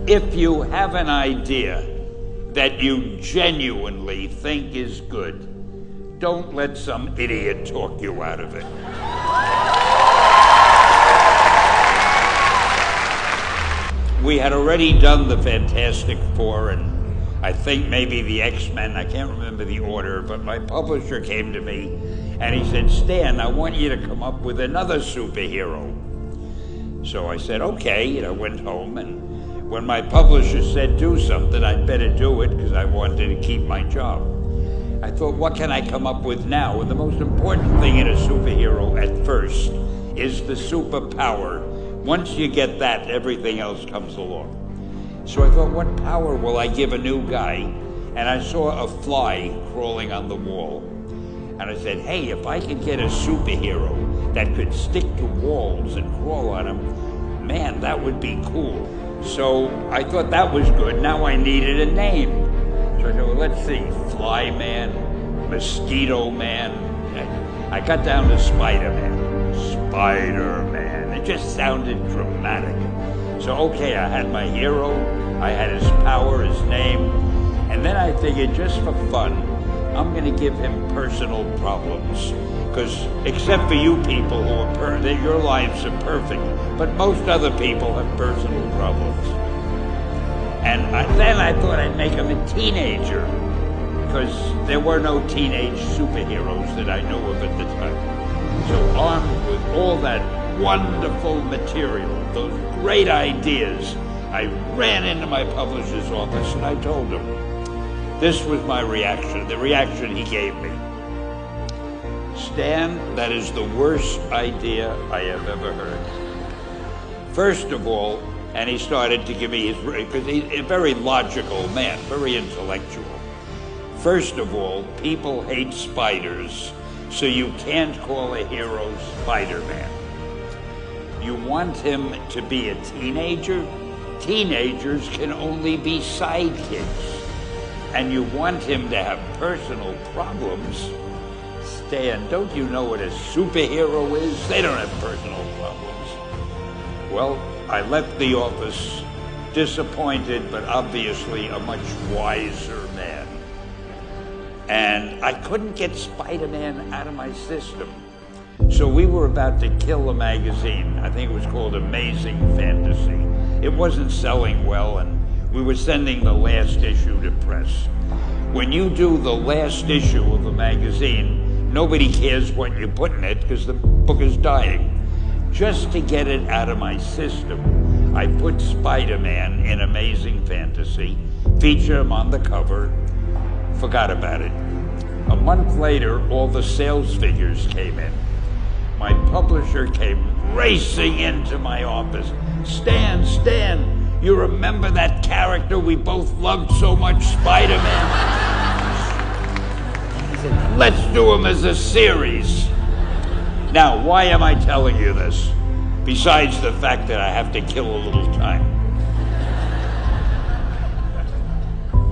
If you have an idea that you genuinely think is good, don't let some idiot talk you out of it. We had already done the Fantastic Four and I think maybe the X-Men, I can't remember the order, but my publisher came to me and he said, Stan, I want you to come up with another superhero. So I said, okay, and I went home, and when my publisher said do something, I'd better do it because I wanted to keep my job. I thought, what can I come up with now? And the most important thing in a superhero at first is the superpower. Once you get that, everything else comes along. So I thought, what power will I give a new guy? And I saw a fly crawling on the wall. And I said, hey, if I could get a superhero that could stick to walls and crawl on them, man, that would be cool. So I thought that was good. Now I needed a name. So I said, well, let's see, Fly Man, Mosquito Man. I got down to Spiderman. Spider-Man. It just sounded dramatic. So, okay, I had my hero, I had his power, his name, and then I figured just for fun, I'm going to give him personal problems. Because except for you people who are your lives are perfect, but most other people have personal problems. And then I thought I'd make him a teenager, because there were no teenage superheroes that I knew of at the time. So armed with all that wonderful material, those great ideas, I ran into my publisher's office and I told him. This was my reaction, the reaction he gave me. Stan, that is the worst idea I have ever heard. First of all, and he started to give me his, because he's a very logical man, very intellectual. First of all, people hate spiders, so you can't call a hero Spider-Man. You want him to be a teenager? Teenagers can only be sidekicks. And you want him to have personal problems? Stan, don't you know what a superhero is? They don't have personal problems. Well, I left the office disappointed, but obviously a much wiser man. And I couldn't get Spider-Man out of my system. So we were about to kill a magazine. I think it was called Amazing Fantasy. It wasn't selling well, and we were sending the last issue to press. When you do the last issue of a magazine, nobody cares what you put in it because the book is dying. Just to get it out of my system, I put Spider-Man in Amazing Fantasy, featured him on the cover, forgot about it. A month later, all the sales figures came in. My publisher came racing into my office. Stan, you remember that character we both loved so much, Spider-Man? He said, let's do him as a series. Now, why am I telling you this? Besides the fact that I have to kill a little time.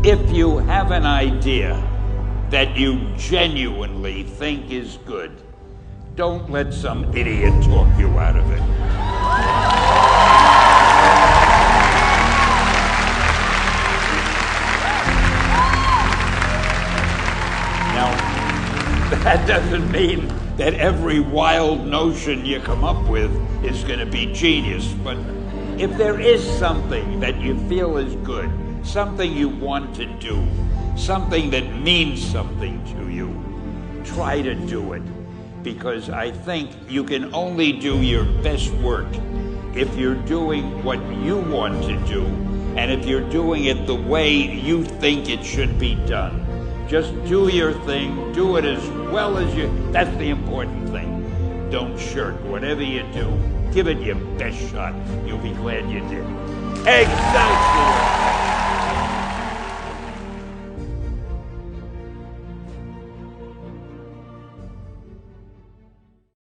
If you have an idea that you genuinely think is good, don't let some idiot talk you out of it. Now, that doesn't mean that every wild notion you come up with is going to be genius, but if there is something that you feel is good, something you want to do, something that means something to you, try to do it. Because I think you can only do your best work if you're doing what you want to do, and if you're doing it the way you think it should be done. Just do your thing, do it as well as that's the important thing. Don't shirk. Whatever you do, give it your best shot. You'll be glad you did. Excelsior!